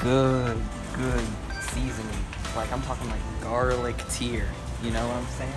good seasoning. Like, I'm talking like garlic tier. You know what I'm saying?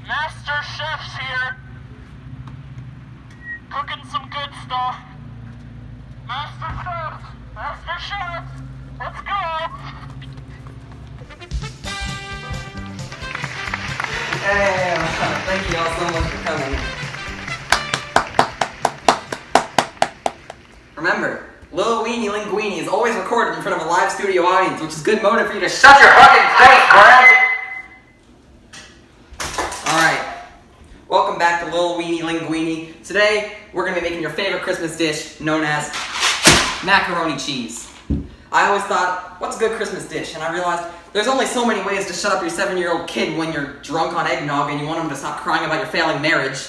Master Chef's here. Cooking some good stuff. Master Chef, let's go. Hey, thank you all so much for coming. Remember, Lil Weenie Linguini is always recorded in front of a live studio audience, which is good motive for you to shut your fucking face, Brad! Alright, welcome back to Lil Weenie Linguini. Today, we're going to be making your favorite Christmas dish, known as macaroni cheese. I always thought, what's a good Christmas dish? And I realized, there's only so many ways to shut up your 7-year-old kid when you're drunk on eggnog and you want him to stop crying about your failing marriage.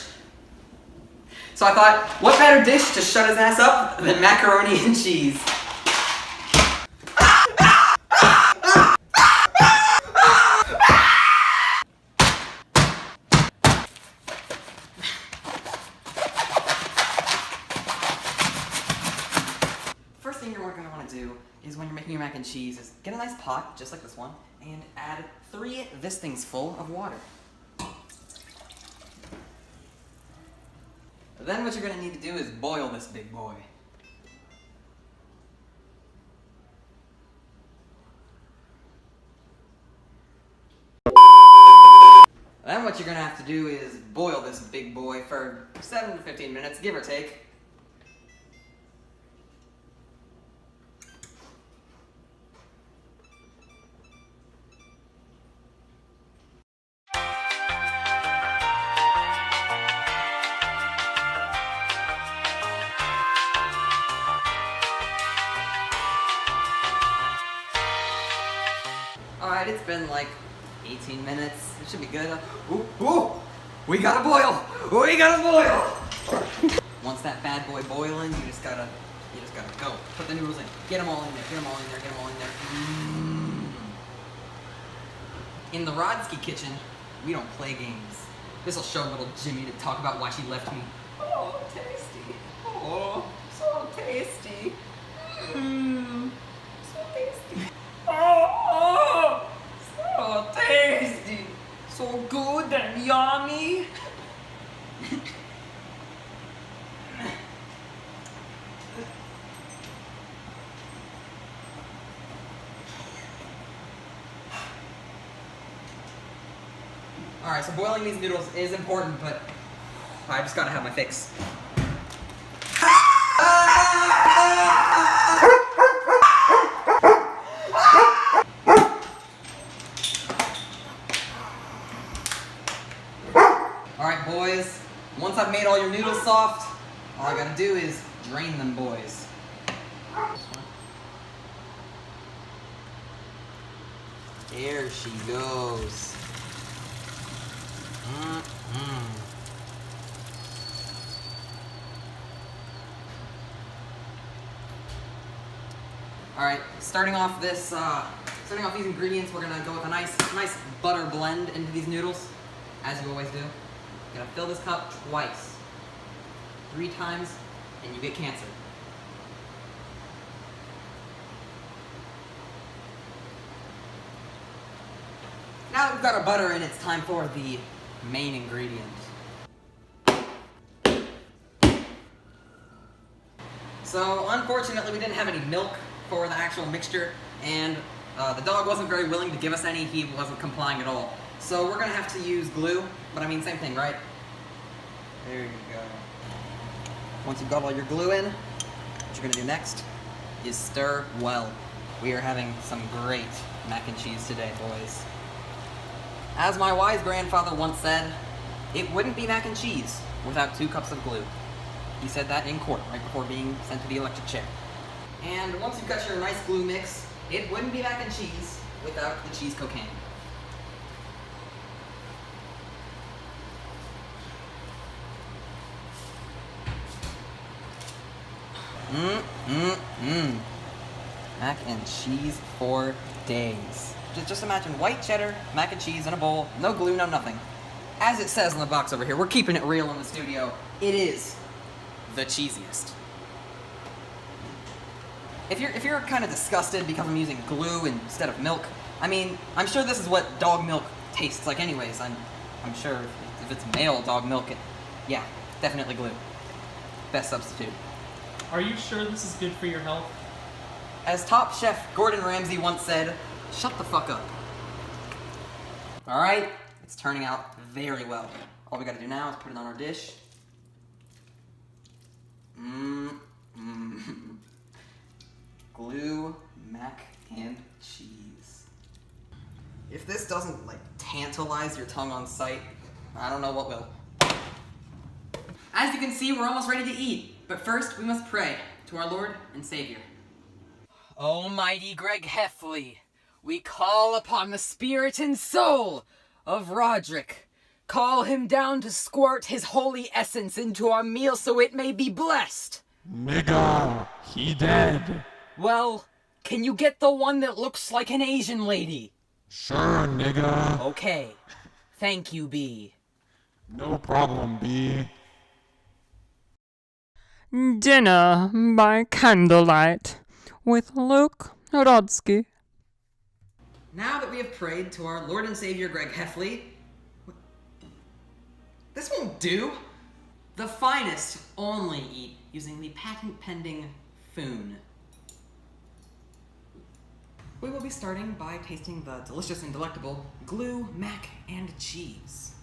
So I thought, what better dish to shut his ass up than macaroni and cheese? First thing you're going to want to do is when you're making your mac and cheese is get a nice pot, just like this one, and add 3 this thing's full of water. Then what you're going to need to do is boil this big boy. Then what you're going to have to do is boil this big boy for 7 to 15 minutes, give or take. Alright, it's been like 18 minutes. It should be good. Ooh, we gotta boil! We gotta boil! Once that bad boy boiling, you just gotta go. Put the noodles in. Get them all in there, get them all in there, get them all in there. In the Rodsky kitchen, we don't play games. This'll show little Jimmy to talk about why she left me. Oh, tasty. Oh, so tasty. Mmm, so tasty. Oh, so tasty. So good and yummy. Alright, so boiling these noodles is important, but I just gotta have my fix. Alright boys, once I've made all your noodles soft, all I gotta do is drain them boys. There she goes. Alright, starting off these ingredients, we're gonna go with a nice butter blend into these noodles, as you always do. You're gonna fill this cup twice. 3 times, and you get cancer. got our butter in, it's time for the main ingredient. So, unfortunately, we didn't have any milk for the actual mixture, and the dog wasn't very willing to give us any. He wasn't complying at all. So we're gonna have to use glue, but I mean, same thing, right? There you go. Once you've got all your glue in, what you're gonna do next is stir well. We are having some great mac and cheese today, boys. As my wise grandfather once said, it wouldn't be mac and cheese without 2 cups of glue. He said that in court right before being sent to the electric chair. And once you've got your nice glue mix, it wouldn't be mac and cheese without the cheese cocaine. Mac and cheese for days. Just imagine white cheddar, mac and cheese in a bowl, no glue, no nothing. As it says on the box over here, we're keeping it real in the studio. It is the cheesiest. If you're kind of disgusted because I'm using glue instead of milk, I mean, I'm sure this is what dog milk tastes like anyways. I'm sure if it's male dog milk, yeah, definitely glue. Best substitute. Are you sure this is good for your health? As Top Chef Gordon Ramsay once said, shut the fuck up. Alright, it's turning out very well. All we gotta do now is put it on our dish. Glue, mac, and cheese. If this doesn't, like, tantalize your tongue on sight, I don't know what will. As you can see, we're almost ready to eat. But first, we must pray to our Lord and Savior. Almighty Greg Heffley, we call upon the spirit and soul of Roderick. Call him down to squirt his holy essence into our meal so it may be blessed. Nigga, he dead. Well, can you get the one that looks like an Asian lady? Sure, nigga. Okay. Thank you, B. No problem, B. Dinner by candlelight with Luke Rodsky. Now that we have prayed to our Lord and Savior Greg Heffley, this won't do. The finest only eat using the patent-pending Foon. We will be starting by tasting the delicious and delectable glue, mac, and cheese.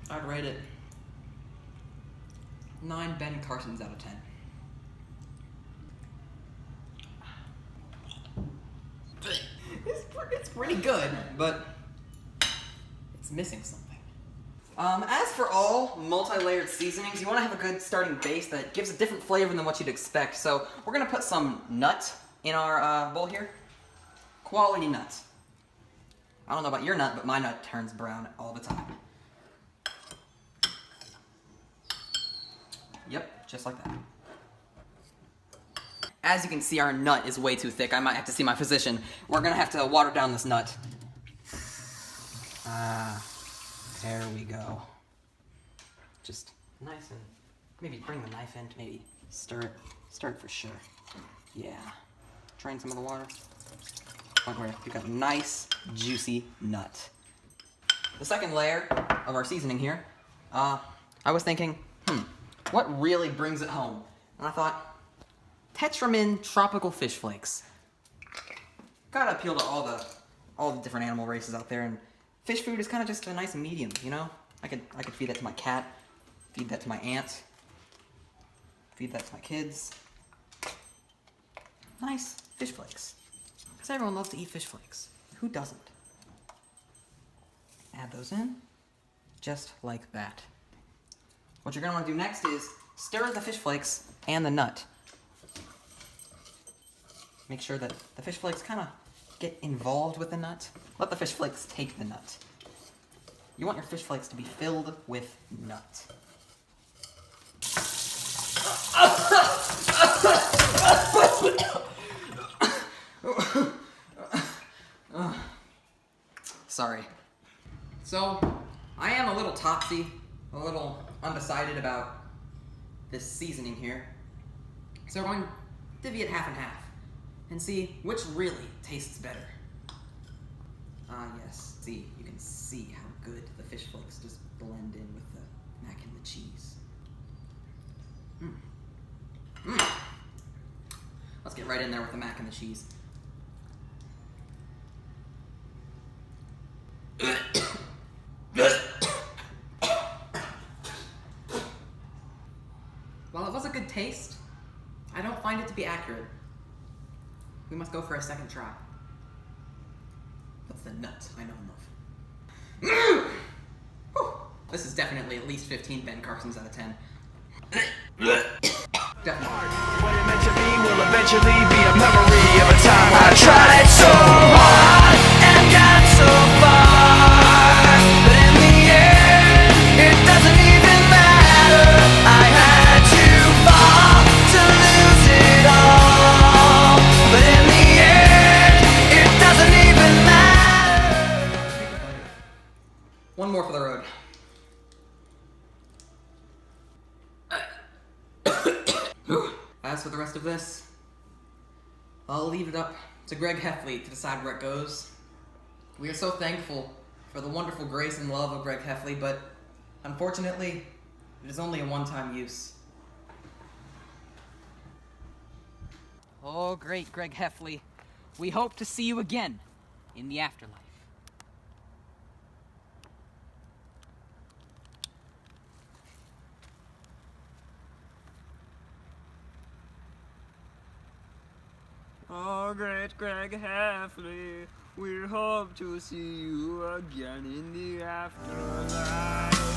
I'd rate it 9 Ben Carsons out of 10. It's pretty good, but it's missing something. As for all multi-layered seasonings, you want to have a good starting base that gives a different flavor than what you'd expect. So we're going to put some nut in our bowl here. Quality nuts. I don't know about your nut, but my nut turns brown all the time. Yep, just like that. As you can see, our nut is way too thick. I might have to see my physician. We're gonna have to water down this nut. There we go. Just nice and maybe bring the knife in to maybe stir it for sure. Yeah. Drain some of the water. Point where you've got a nice, juicy nut. The second layer of our seasoning here, I was thinking, what really brings it home? And I thought, Tetramin tropical fish flakes. Gotta appeal to all the different animal races out there, and fish food is kind of just a nice medium, you know? I could feed that to my cat, feed that to my aunt, feed that to my kids. Nice fish flakes. Because everyone loves to eat fish flakes. Who doesn't? Add those in, just like that. What you're gonna wanna do next is stir the fish flakes and the nut. Make sure that the fish flakes kind of get involved with the nut. Let the fish flakes take the nut. You want your fish flakes to be filled with nut. Sorry. So, I am a little topsy, a little undecided about this seasoning here. So we're going to divvy it half and half and see which really tastes better. Ah, yes. See, you can see how good the fish flakes just blend in with the mac and the cheese. Let's get right in there with the mac and the cheese. While it was a good taste, I don't find it to be accurate. We must go for a second try. What's the nut I know of? This is definitely at least 15 Ben Carsons out of 10. Definitely. What it meant to be will eventually be a memory of a time I tried so hard and got so far, but in the end, it doesn't even matter. I had to fall to lose it all, but in the end, it doesn't even matter. One more for the road. As for the rest of this, I'll leave it up to Greg Heffley to decide where it goes. We are so thankful for the wonderful grace and love of Greg Heffley, but unfortunately, it is only a one-time use. Oh, great Greg Heffley. We hope to see you again in the afterlife. Oh, great Greg Heffley, we hope to see you again in the afterlife.